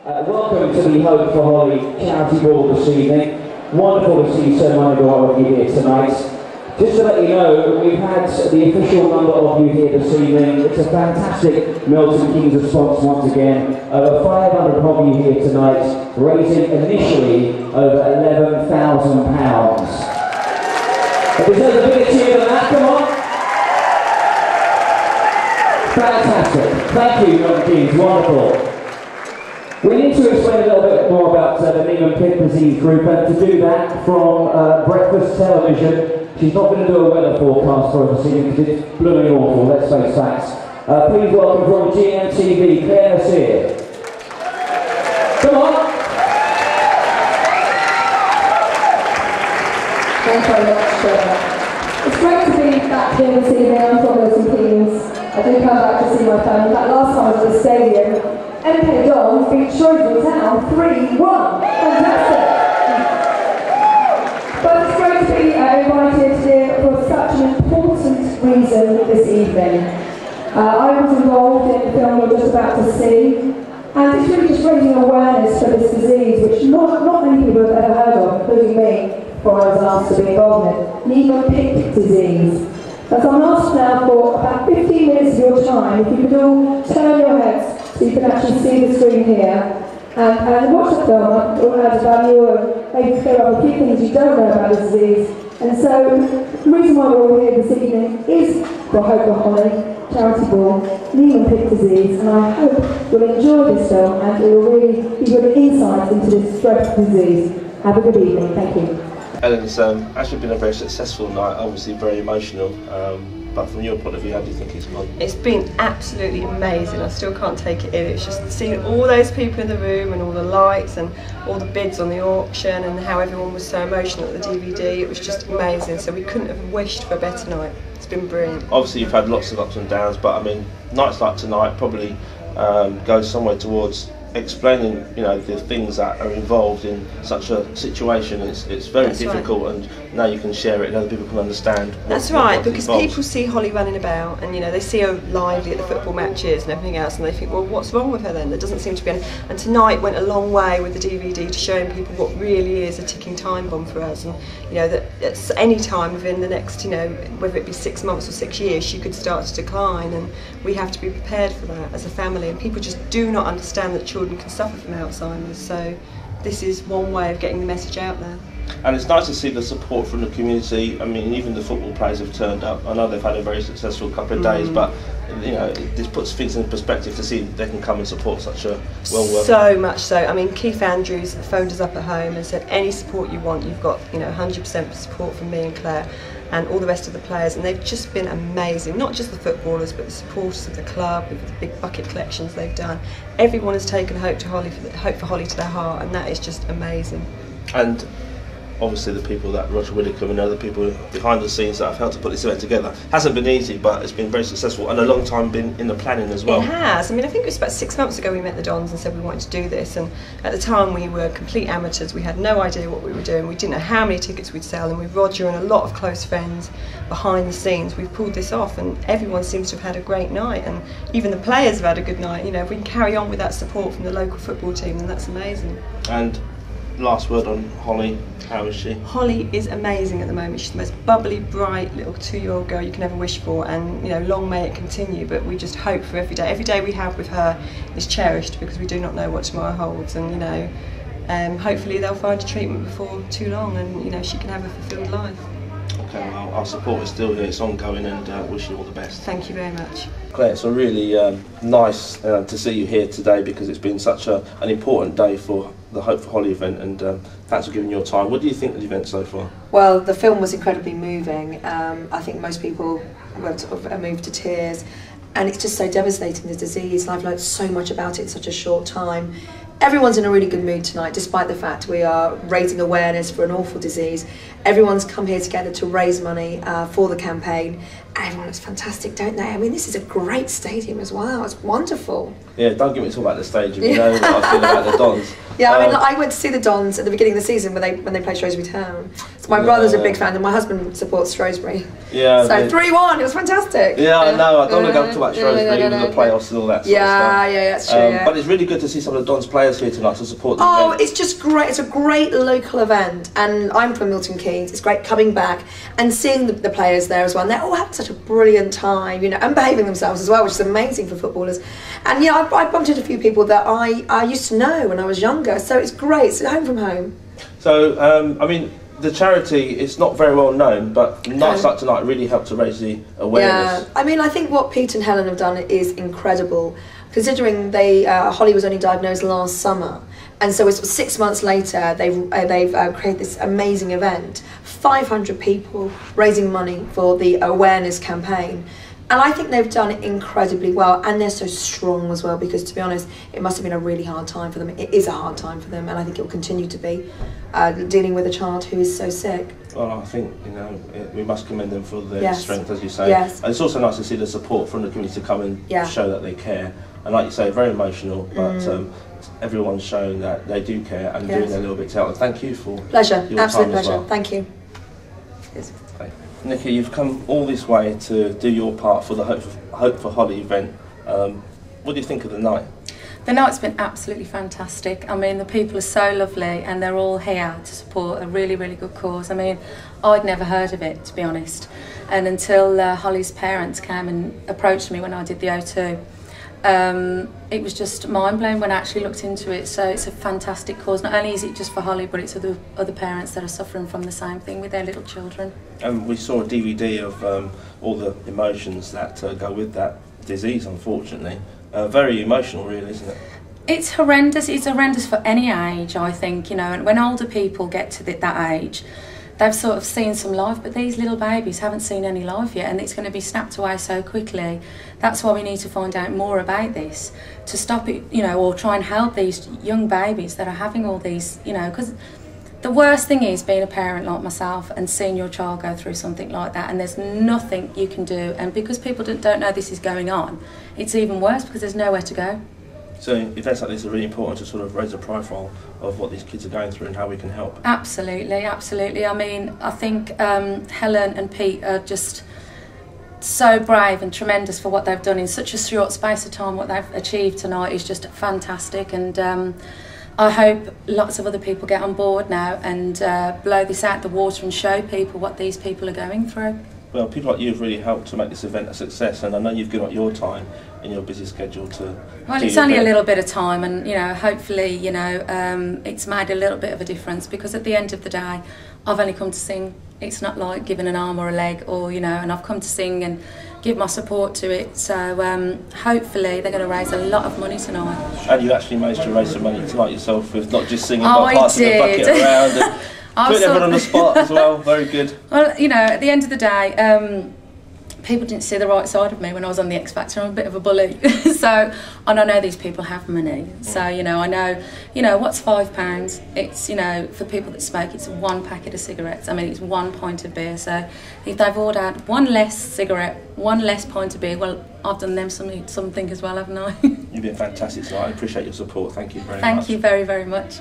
Welcome to the Hope for Hollie charity ball this evening. Wonderful to see so many of you here tonight. Just to let you know, we've had the official number of you here this evening. It's a fantastic Milton Keynes response once again. Over 500 of you here tonight, raising initially over £11,000. If there's a bigger cheer than that, come on. Fantastic. Thank you, Milton Keynes. Wonderful. We need to explain a little bit more about the Niemann Pick disease group, and to do that from Breakfast Television. She's not going to do a weather forecast for us this evening because it's blooming awful, let's face facts. Please welcome from GMTV, Claire Nasir. Come on! Thanks very much. It's great to be back here this evening. I'm from Milton Keynes. I did come back to see my family. In fact, last time I was at the stadium, MK Dons beat Shrewsbury Town 3-1. Fantastic! But it's great to be invited here for such an important reason this evening. I was involved in the film you're just about to see, and it's really just raising awareness for this disease, which not many people have ever heard of, including me, before I was asked to be involved in it. Niemann Pick disease. And so I'm asked now for about 15 minutes of your time, if you could all turn your heads so you can actually see the screen here. And watch the film, it'll add value and maybe clear up a few things you don't know about the disease. And so, the reason why we're all here this evening is for Hope for Hollie, charity ball, Niemann Pick disease, and I hope you'll enjoy this film and it will really give you an insight into this dreadful disease. Have a good evening, thank you. Ellen, it's actually been a very successful night, obviously very emotional. But from your point of view, how do you think it's gone? It's been absolutely amazing. I still can't take it in. It's just seeing all those people in the room and all the lights and all the bids on the auction and how everyone was so emotional at the DVD. It was just amazing. So we couldn't have wished for a better night. It's been brilliant. Obviously you've had lots of ups and downs, but I mean, nights like tonight probably goes somewhere towards explaining, you know, the things that are involved in such a situation. It's very difficult, right. And now you can share it and other people can understand. That's right, because people see Hollie running about and, you know, they see her lively at the football matches and everything else, and they think, well, what's wrong with her then? There doesn't seem to be any. And tonight went a long way with the DVD to showing people what really is a ticking time bomb for us, and, you know, that at any time within the next, you know, whether it be 6 months or 6 years, she could start to decline, and we have to be prepared for that as a family. And people just do not understand that children can suffer from Alzheimer's, so this is one way of getting the message out there. And it's nice to see the support from the community. I mean, even the football players have turned up. I know they've had a very successful couple of days, but, you know, this puts things in perspective to see they can come and support such a well-worked. So much so. I mean, Keith Andrews phoned us up at home and said, any support you want, you've got, you know, 100% support from me and Claire and all the rest of the players, and they've just been amazing. Not just the footballers, but the supporters of the club, with the big bucket collections they've done. Everyone has taken Hope for Hollie to their heart, and that is just amazing. And obviously the people that Roger Widdicombe and other people behind the scenes that have helped to put this event together. Hasn't been easy, but it's been very successful and a long time been in the planning as well. It has. I mean, I think it was about 6 months ago we met the Dons and said we wanted to do this, and at the time we were complete amateurs. We had no idea what we were doing. We didn't know how many tickets we'd sell, and with Roger and a lot of close friends behind the scenes, we've pulled this off, and everyone seems to have had a great night, and even the players have had a good night. You know, if we can carry on with that support from the local football team, then that's amazing. And last word on Hollie, how is she? Hollie is amazing at the moment. She's the most bubbly, bright little 2-year-old girl you can ever wish for, and, you know, long may it continue, but we just hope for every day. Every day we have with her is cherished because we do not know what tomorrow holds, and, you know, hopefully they'll find a treatment before too long, and, you know, she can have a fulfilled life. Okay, well, our support is still here, it's ongoing, and wish you all the best. Thank you very much. Claire, it's a really nice to see you here today, because it's been such an important day for the Hope for Hollie event, and thanks for giving your time. What do you think of the event so far? Well, the film was incredibly moving. I think most people were sort of moved to tears, and it's just so devastating, the disease, and I've learned so much about it in such a short time. Everyone's in a really good mood tonight, despite the fact we are raising awareness for an awful disease. everyone's come here together to raise money for the campaign. Everyone looks fantastic, don't they? I mean, this is a great stadium as well. It's wonderful. Yeah, don't get me talking about the stadium. You know what I feel about the Dons. Yeah, I mean, I went to see the Dons at the beginning of the season when they played Shrewsbury Town. So my brother's a big fan, and my husband supports Shrewsbury. Yeah. So 3-1, it was fantastic. Yeah, I know. I don't want to go talk about Shrewsbury with the playoffs and all that sort of stuff. Yeah, that's true. But it's really good to see some of the Dons players here tonight to support the event. It's just great. It's a great local event, and I'm from Milton Keynes. It's great coming back and seeing the players there as well. And they're all having such a brilliant time, you know, and behaving themselves as well, which is amazing for footballers. And yeah, I bumped into a few people that I used to know when I was younger, so it's great. It's home from home. So, I mean, the charity is not very well known, but nights like tonight really help to raise the awareness. Yeah, I mean, I think what Pete and Helen have done is incredible, considering Hollie was only diagnosed last summer, and so it's 6 months later they've created this amazing event. 500 people raising money for the awareness campaign. And I think they've done it incredibly well, and they're so strong as well, because to be honest, it must have been a really hard time for them. It is a hard time for them, and I think it will continue to be, dealing with a child who is so sick. Well, I think, you know, we must commend them for their strength, as you say. Yes. And it's also nice to see the support from the community to come and show that they care. And like you say, very emotional, but everyone's showing that they do care and doing their little bit to help. And thank you for your Absolute time pleasure. as well. Thank you. Nikki, you've come all this way to do your part for the Hope for Hollie event. What do you think of the night? The night's been absolutely fantastic. I mean, the people are so lovely, and they're all here to support a really, really good cause. I mean, I'd never heard of it, to be honest, and until Hollie's parents came and approached me when I did the O2. It was just mind-blowing when I actually looked into it. So it's a fantastic cause. Not only is it just for Hollie, but it's other parents that are suffering from the same thing with their little children. And we saw a DVD of all the emotions that go with that disease, unfortunately. Very emotional, really, isn't it? It's horrendous. It's horrendous for any age, I think, you know. And when older people get to that age, they've sort of seen some life, but these little babies haven't seen any life yet, and it's going to be snapped away so quickly. That's why we need to find out more about this, to stop it, you know, or try and help these young babies that are having all these, you know, because the worst thing is being a parent like myself and seeing your child go through something like that, and there's nothing you can do. And because people don't know this is going on, it's even worse because there's nowhere to go. So events like this are really important to sort of raise the profile of what these kids are going through and how we can help. Absolutely, absolutely. I mean, I think Helen and Pete are just so brave and tremendous for what they've done in such a short space of time. What they've achieved tonight is just fantastic, and I hope lots of other people get on board now and blow this out the water and show people what these people are going through. Well, people like you have really helped to make this event a success, and I know you've given up your time in your busy schedule to... Well, it's only a little bit of time, and, you know, hopefully, you know, it's made a little bit of a difference, because at the end of the day, I've only come to sing. It's not like giving an arm or a leg, or, you know, and I've come to sing and give my support to it. So hopefully they're going to raise a lot of money tonight. And you actually managed to raise some money tonight yourself with not just singing, but passing the bucket around and putting everyone on the spot as well. Very good. Well, you know, at the end of the day, people didn't see the right side of me when I was on the X Factor. I'm a bit of a bully. So, and I know these people have money. So, you know, I know, you know, what's £5? It's, you know, for people that smoke, it's 1 packet of cigarettes. I mean, it's 1 pint of beer. So if they've ordered 1 less cigarette, 1 less pint of beer, well, I've done them something as well, haven't I? You've been fantastic tonight. I appreciate your support. Thank you very much. Thank you very, very much.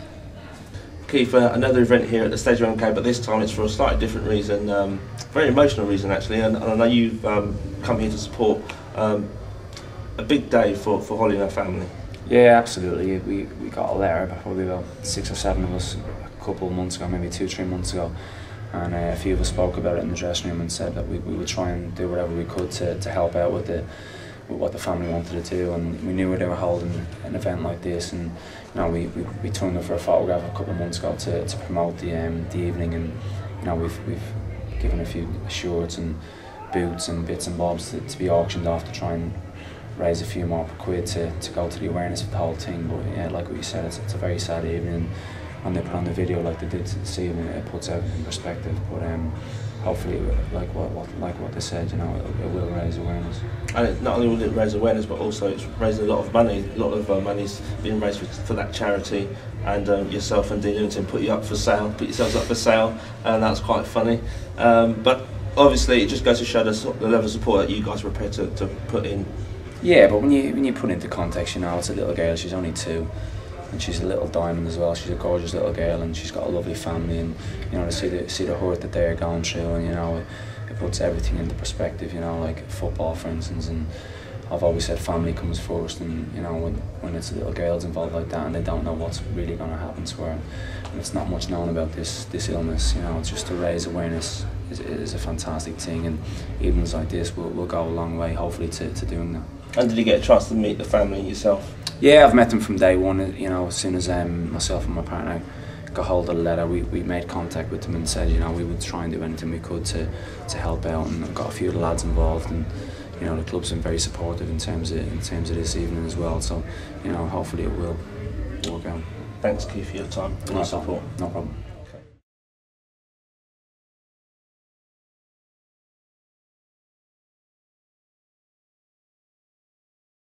Keith, another event here at the Stadium MK, but this time it's for a slightly different reason, very emotional reason actually, and I know you've come here to support a big day for Hollie and her family. Yeah, absolutely. We got a letter, probably about 6 or 7 of us, a couple of months ago, maybe 2 or 3 months ago, and a few of us spoke about it in the dressing room and said that we would try and do whatever we could to help out with what the family wanted to do, and we knew they were holding an event like this, and you know, we turned up for a photograph a couple of months ago to promote the evening, and you know, we've given a few shirts and boots and bits and bobs to be auctioned off to try and raise a few more quid to go to the awareness of the whole thing. But yeah, like what you said, it's a very sad evening. When they put on the video like they did this evening, it puts everything in perspective. But hopefully, like what they said, you know, it will raise awareness. And not only will it raise awareness, but also it's raising a lot of money. A lot of money's being raised for that charity, and yourself and Dean Newington put yourselves up for sale, and that's quite funny. But obviously, it just goes to show the level of support that you guys are prepared to put in. Yeah, but when you put it into context, you know, it's a little girl. She's only 2. And she's a little diamond as well. She's a gorgeous little girl, and she's got a lovely family. And you know, to see the hurt that they're going through, and you know, it puts everything into perspective. You know, like football, for instance. And I've always said family comes first. And you know, when it's little girls involved like that, and they don't know what's really going to happen to her, and it's not much known about this illness. You know, just to raise awareness is a fantastic thing. And evenings like this will go a long way, hopefully, to doing that. And did you get a chance to meet the family yourself? Yeah, I've met them from day one. You know, as soon as myself and my partner got hold of the letter, we made contact with them and said, you know, we would try and do anything we could to help out, and got a few of the lads involved, and you know, the club's been very supportive in terms of this evening as well. So, you know, hopefully it will work out. Thanks, Keith, for your time and your support. No problem.